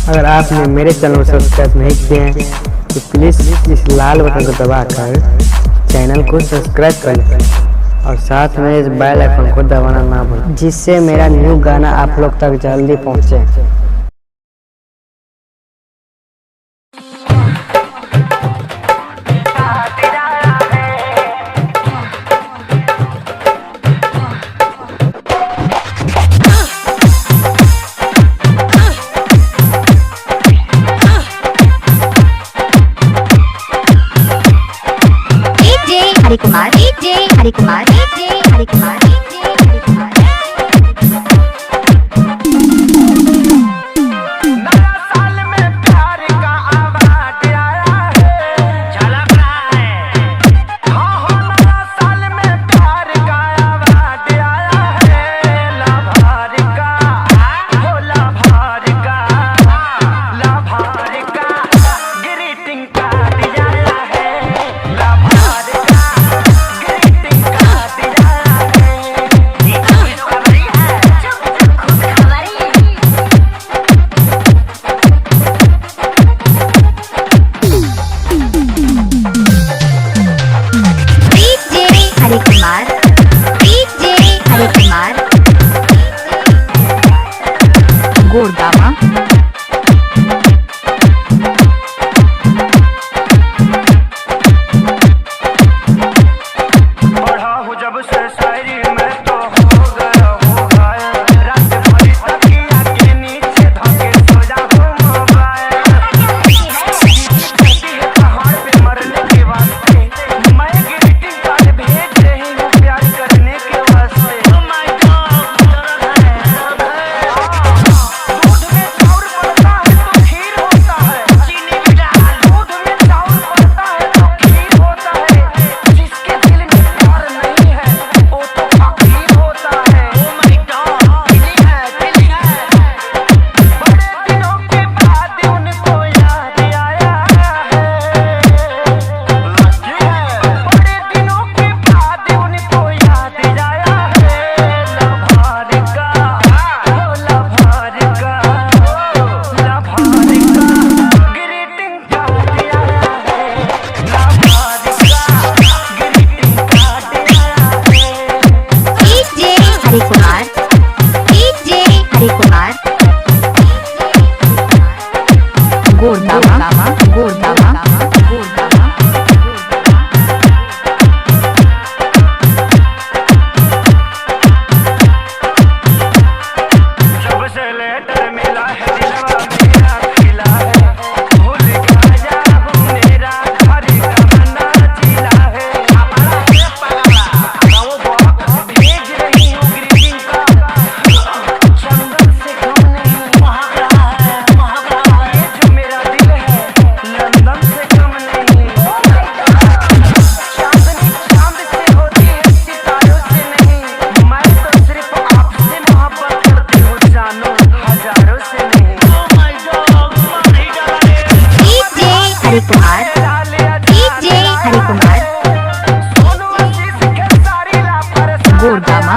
अगर आपने मेरे चैनल को सब्सक्राइब नहीं किए हैं तो प्लीज़ इस लाल बटन को दबाकर चैनल को सब्सक्राइब कर लें और साथ में इस बेल आइकन को दबाना ना भूलें, जिससे मेरा न्यू गाना आप लोग तक जल्दी पहुंचे। हरि कुमार DJ हरि कुमार DJ हरि कुमार DJ हरि कुमार। नया साल में प्यार का आवाज आया है, झलक रहा है। हाँ नया साल में प्यार का आवाज आया है। लाभार का हो लाभार का ग्रीटिंग कार्ड आया है। लाभार हरि कुमार DJ हरि कुमार गोरदामा पढ़ा हूँ जब से शायरी में तो हो गया रात भरी तकिया के नीचे धके सो जाऊं मोबाइल। पहाड़ पे मरने के वास्ते मैं ग्रीटिंग कार्ड भेज रही हूँ प्यार करने के वास्ते। Oh my God, दूध में चाउर पड़ता है तो खीर होता है, चीनी भी डाल। दूध में चाउर पड़ता है तो खीर होता है, जिसके दिल में प्यार नहीं है वो तो फकीर होता है। Oh my God, फीलिंग है बड़े दिनों के बाद उनको याद आया है। बड़े दिनों के बाद उनको याद आया है। लाभार का हो लाभार का ग्रीटिंग कार्ड आया है। लाभार का ग्रीटिंग कार्ड आया है। DJ हरि कुमार DJ हरि कुमार गोरदामा गोरदामा गोरदामा। जब से लेटर मिला है दिलवा मेरा खिला है। भूल गया जाऊं मेरा घर का बना जिला है। भेज रही हूँ ग्रीटिंग कार्ड, चंदन से कम नहीं महक रहा है। ये जो मेरा दिल है लंदन से कम नहीं। चांदनी चांद से होती है सितारों से नहीं। मैं तो सिर्फ आपसे मोहब्बत करती हूँ जानो, हजारों से नहीं। Oh my God, DJ Hari Kumar DJ हरि कुमार सोनू आशीष के सारी लापरवाही गोरदामा